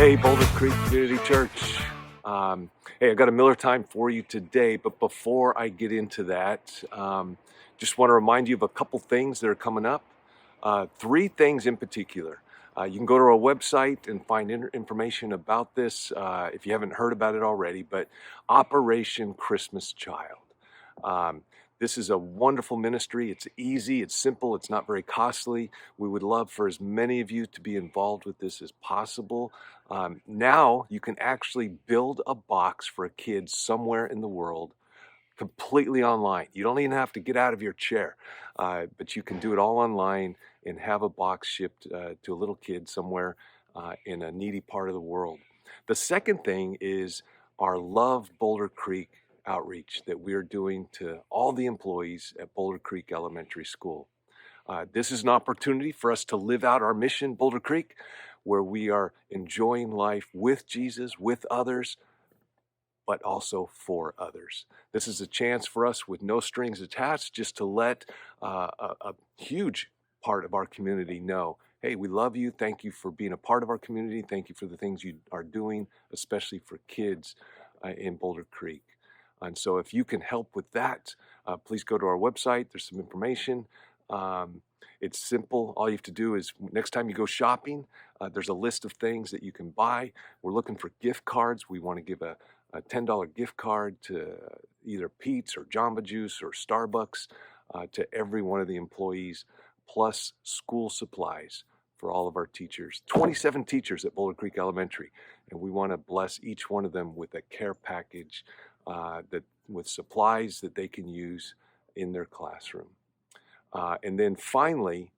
Hey, Boulder Creek Community Church. Hey, I got a Miller time for you today, but before I get into that, just want to remind you of a couple things that are coming up. Three things in particular. You can go to our website and find information about this if you haven't heard about it already, but Operation Christmas Child. Um, this is a wonderful ministry. It's easy, it's simple, it's not very costly. We would love for as many of you to be involved with this as possible. Now you can actually build a box for a kid somewhere in the world completely online. You don't even have to get out of your chair, but you can do it all online and have a box shipped to a little kid somewhere in a needy part of the world. The second thing is our Love Boulder Creek outreach that we're doing to all the employees at Boulder Creek Elementary School. This is an opportunity for us to live out our mission, Boulder Creek, where we are enjoying life with Jesus, with others, but also for others. This is a chance for us with no strings attached just to let a huge part of our community know, hey, we love you. Thank you for being a part of our community. Thank you for the things you are doing, especially for kids in Boulder Creek. And so if you can help with that, please go to our website. There's some information. It's simple. All you have to do is next time you go shopping, there's a list of things that you can buy. We're looking for gift cards. We want to give a $10 gift card to either Pete's or Jamba Juice or Starbucks to every one of the employees, plus school supplies for all of our teachers. 27 teachers at Boulder Creek Elementary, and we want to bless each one of them with a care package with supplies that they can use in their classroom. And then finally,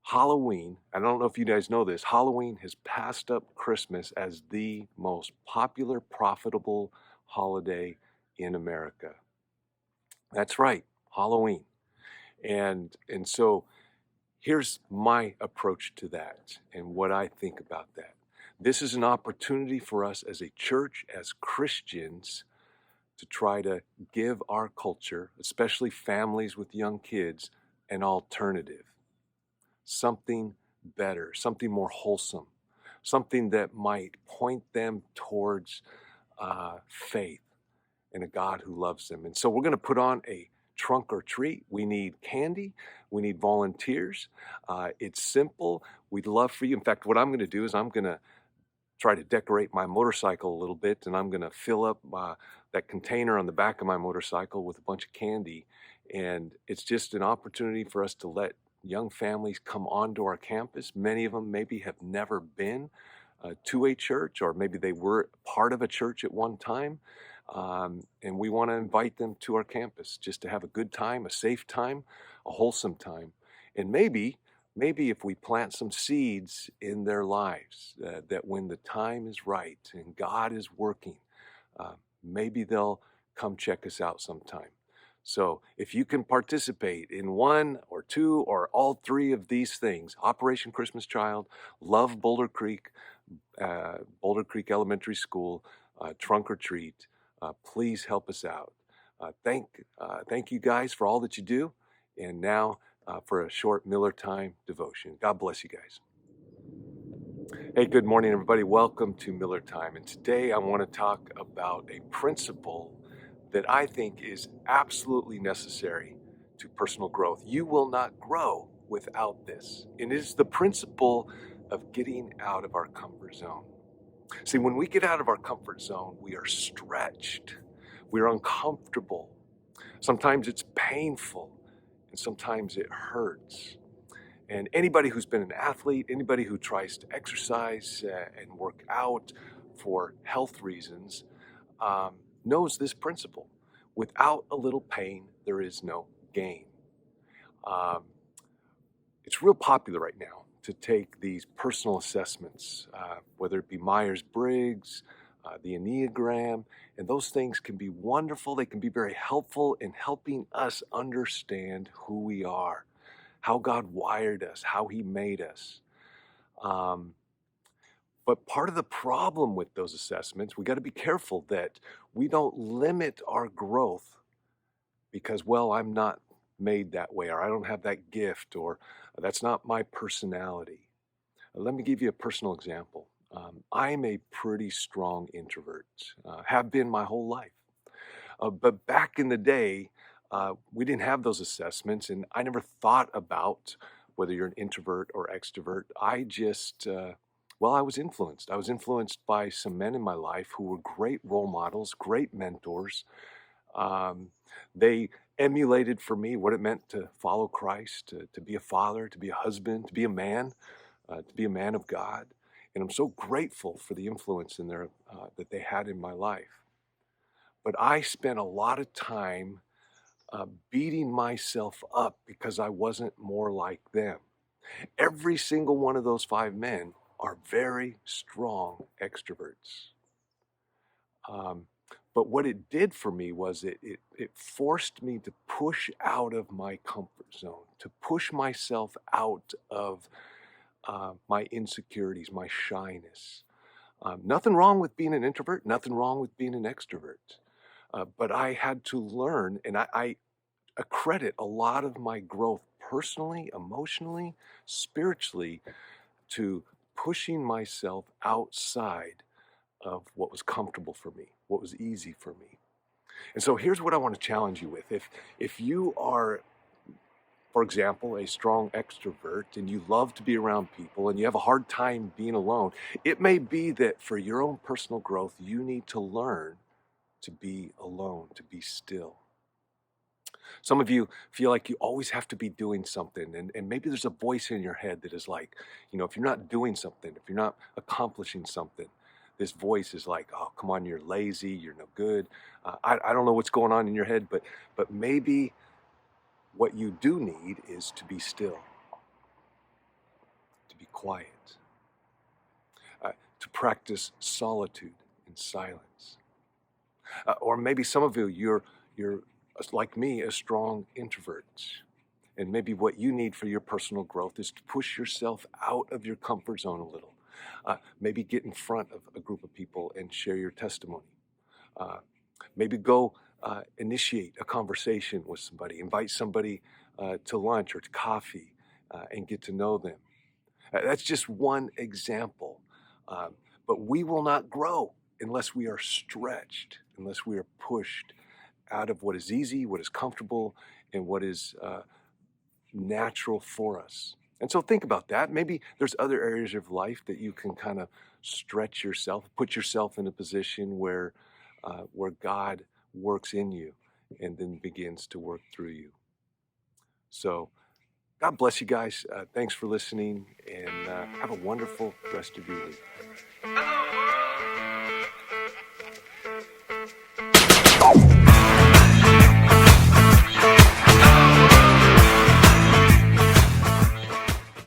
Halloween, I don't know if you guys know this, Halloween has passed up Christmas as the most popular, profitable holiday in America. That's right, Halloween. And so here's my approach to that and what I think about that. This is an opportunity for us as a church, as Christians, to try to give our culture, especially families with young kids, an alternative. Something better, something more wholesome, something that might point them towards faith in a God who loves them. And so we're going to put on a trunk or treat. We need candy. We need volunteers. It's simple. We'd love for you. In fact, what I'm going to do is I'm going to try to decorate my motorcycle a little bit, and I'm going to fill up that container on the back of my motorcycle with a bunch of candy. And it's just an opportunity for us to let young families come onto our campus. Many of them maybe have never been to a church, or maybe they were part of a church at one time. And we want to invite them to our campus just to have a good time, a safe time, a wholesome time. And maybe if we plant some seeds in their lives, that when the time is right and God is working, maybe they'll come check us out sometime. So if you can participate in one or two or all three of these things, Operation Christmas Child, Love Boulder Creek Elementary School, Trunk or Treat, please help us out. Thank you guys for all that you do. And now for a short Miller Time devotion. God bless you guys. Hey, good morning, everybody. Welcome to Miller Time. And today I want to talk about a principle that I think is absolutely necessary to personal growth. You will not grow without this. And it is the principle of getting out of our comfort zone. See, when we get out of our comfort zone, we are stretched. We're uncomfortable. Sometimes it's painful, and sometimes it hurts. And anybody who's been an athlete, anybody who tries to exercise and work out for health reasons, knows this principle. Without a little pain, there is no gain. It's real popular right now to take these personal assessments, whether it be Myers-Briggs, the Enneagram, and those things can be wonderful. They can be very helpful in helping us understand who we are, how God wired us, how He made us. But part of the problem with those assessments, we got to be careful that we don't limit our growth because, well, I'm not made that way, or I don't have that gift, or that's not my personality. Let me give you a personal example. I'm a pretty strong introvert, have been my whole life. But back in the day, we didn't have those assessments, and I never thought about whether you're an introvert or extrovert. Well, I was influenced. I was influenced by some men in my life who were great role models, great mentors. Um, they emulated for me what it meant to follow Christ, to be a father, to be a husband, to be a man of God. And I'm so grateful for the influence that they had in my life. But I spent a lot of time beating myself up because I wasn't more like them. Every single one of those five men are very strong extroverts. Um, but what it did for me was it forced me to push out of my comfort zone, to push myself out of my insecurities, my shyness. Nothing wrong with being an introvert, nothing wrong with being an extrovert. But I had to learn, and I accredit a lot of my growth personally, emotionally, spiritually to pushing myself outside of what was comfortable for me, what was easy for me. And so here's what I want to challenge you with. If you are, for example, a strong extrovert and you love to be around people and you have a hard time being alone, it may be that for your own personal growth, you need to learn to be alone, to be still. Some of you feel like you always have to be doing something, and maybe there's a voice in your head that is like, if you're not doing something, if you're not accomplishing something, this voice is like, oh, come on, you're lazy, you're no good. I don't know what's going on in your head, but maybe what you do need is to be still, to be quiet, to practice solitude and silence. Or maybe some of you, you're like me, a strong introvert. And maybe what you need for your personal growth is to push yourself out of your comfort zone a little. Maybe get in front of a group of people and share your testimony. Uh, Maybe go initiate a conversation with somebody, invite somebody to lunch or to coffee and get to know them. That's just one example. Um, but we will not grow unless we are stretched, unless we are pushed out of what is easy, what is comfortable, and what is natural for us. And so think about that. Maybe there's other areas of life that you can kind of stretch yourself, put yourself in a position where God works in you and then begins to work through you. So God bless you guys. Thanks for listening, and have a wonderful rest of your week.